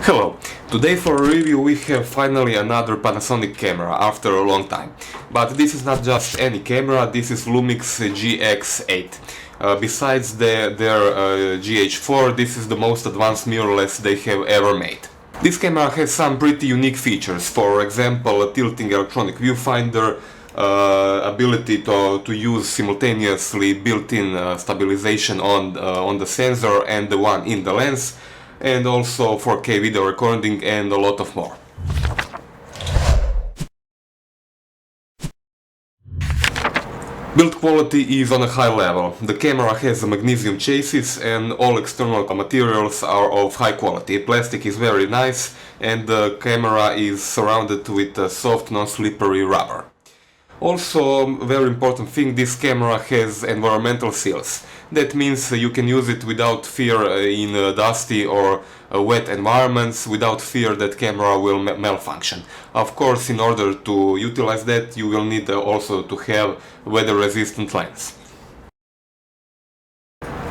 Hello! Today for a review we have finally another Panasonic camera after a long time. But this is not just any camera, this is Lumix GX8. Besides their GH4, this is the most advanced mirrorless they have ever made. This camera has some pretty unique features, for example a tilting electronic viewfinder, ability to use simultaneously built-in stabilization on the sensor and the one in the lens, and also 4K video recording and a lot of more. Build quality is on a high level. The camera has a magnesium chassis and all external materials are of high quality. Plastic is very nice and the camera is surrounded with a soft non-slippery rubber. Also, very important thing, this camera has environmental seals. That means you can use it without fear in dusty or wet environments, without fear that camera will malfunction. Of course, in order to utilize that, you will need also to have weather-resistant lens.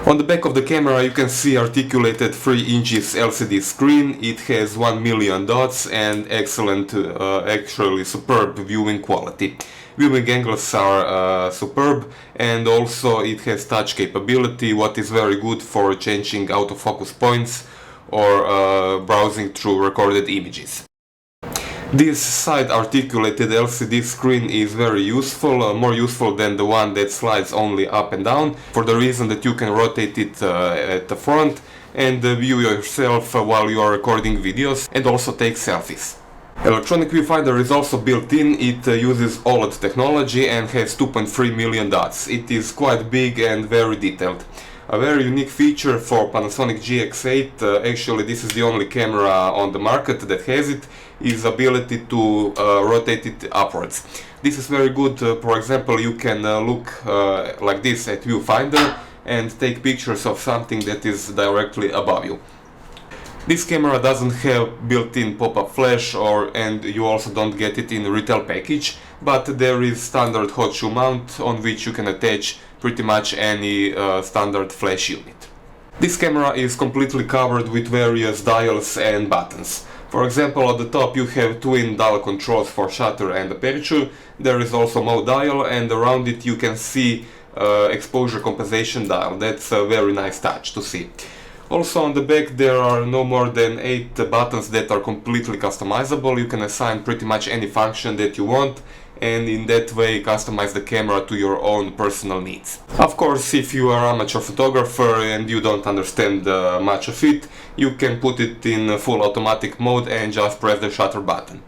On the back of the camera you can see articulated 3 inches LCD screen. It has 1 million dots and excellent, actually superb viewing quality. Viewing angles are superb, and also it has touch capability, what is very good for changing autofocus points or browsing through recorded images. This side articulated LCD screen is very useful, more useful than the one that slides only up and down, for the reason that you can rotate it at the front and view yourself while you are recording videos and also take selfies. Electronic viewfinder is also built in. It uses OLED technology and has 2.3 million dots. It is quite big and very detailed. A very unique feature for Panasonic GX8, actually this is the only camera on the market that has it, is ability to rotate it upwards. This is very good. For example, you can look like this at viewfinder and take pictures of something that is directly above you. This camera doesn't have built-in pop-up flash, and you also don't get it in retail package, but there is standard hot shoe mount on which you can attach pretty much any standard flash unit. This camera is completely covered with various dials and buttons. For example, at the top you have twin dial controls for shutter and aperture. There is also mode dial, and around it you can see exposure compensation dial. That's a very nice touch to see. Also on the back there are no more than 8 buttons that are completely customizable. You can assign pretty much any function that you want and in that way customize the camera to your own personal needs. Of course, if you are an amateur photographer and you don't understand much of it, you can put it in full automatic mode and just press the shutter button.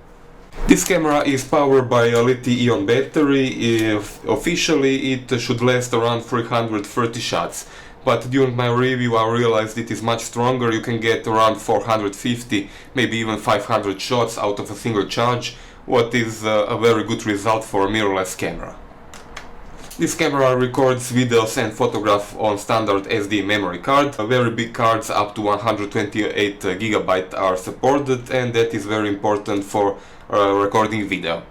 This camera is powered by a lithium-ion battery. Officially it should last around 330 shots. But during my review I realized it is much stronger. You can get around 450, maybe even 500 shots out of a single charge, what is a very good result for a mirrorless camera. This camera records videos and photographs on standard SD memory card. Very big cards up to 128 GB are supported, and that is very important for recording video.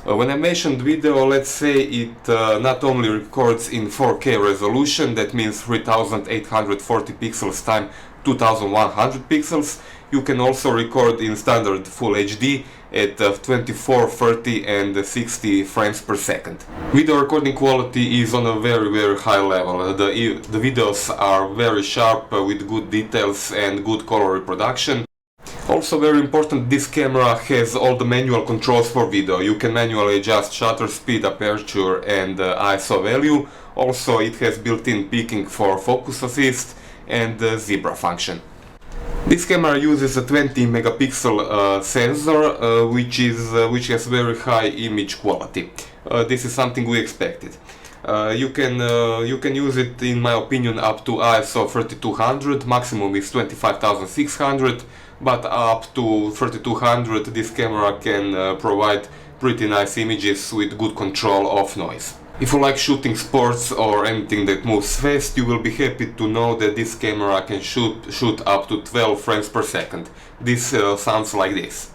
When I mentioned video, let's say it not only records in 4K resolution, that means 3840 pixels times 2100 pixels. You can also record in standard Full HD at 24, 30 and 60 frames per second. Video recording quality is on a very high level. The videos are very sharp with good details and good color reproduction. Also very important, this camera has all the manual controls for video. You can manually adjust shutter speed, aperture and ISO value. Also it has built-in peaking for focus assist and the zebra function. This camera uses a 20 megapixel sensor which has very high image quality. This is something we expected. You can use it, in my opinion, up to ISO 3200, maximum is 25600, but up to 3200 this camera can provide pretty nice images with good control of noise. If you like shooting sports or anything that moves fast, you will be happy to know that this camera can shoot up to 12 frames per second. This sounds like this.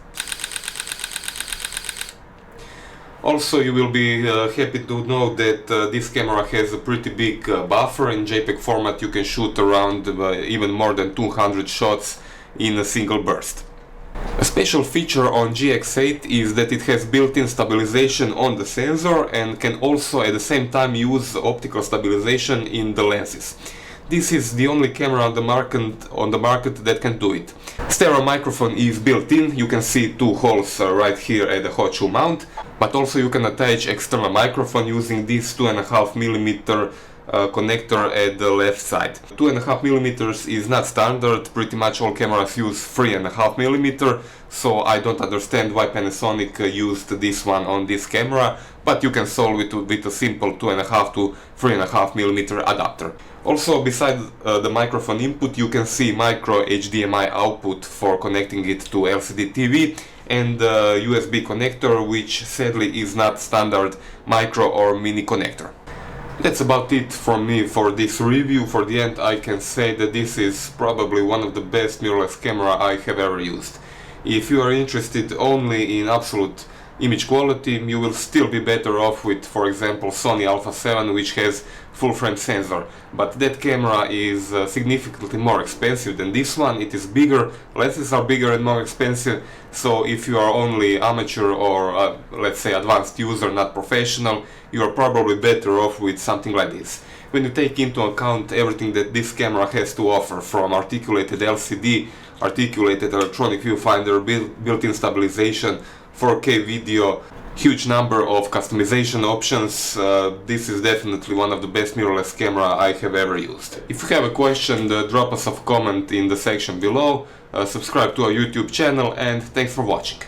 Also, you will be happy to know that this camera has a pretty big buffer. In JPEG format you can shoot around even more than 200 shots in a single burst. A special feature on GX8 is that it has built-in stabilization on the sensor and can also at the same time use optical stabilization in the lenses. This is the only camera on the market that can do it. Stereo microphone is built in, you can see two holes right here at the hot shoe mount, but also you can attach external microphone using this 2.5mm connector at the left side. 2.5mm is not standard, pretty much all cameras use 3.5mm, so I don't understand why Panasonic used this one on this camera, but you can solve it with a simple 2.5 to 3.5mm adapter. Also, beside the microphone input, you can see micro HDMI output for connecting it to LCD TV and the USB connector, which sadly is not standard micro or mini connector. That's about it from me for this review. For the end, I can say that this is probably one of the best mirrorless camera I have ever used. If you are interested only in absolute image quality, you will still be better off with, for example, Sony Alpha 7, which has full frame sensor, but that camera is significantly more expensive than this one. It is bigger, lenses are bigger and more expensive, so if you are only amateur or let's say advanced user, not professional, you are probably better off with something like this. When you take into account everything that this camera has to offer, from articulated LCD, articulated electronic viewfinder, built-in stabilization, 4K video, huge number of customization options, this is definitely one of the best mirrorless camera I have ever used. If you have a question, drop us a comment in the section below, subscribe to our YouTube channel, and thanks for watching.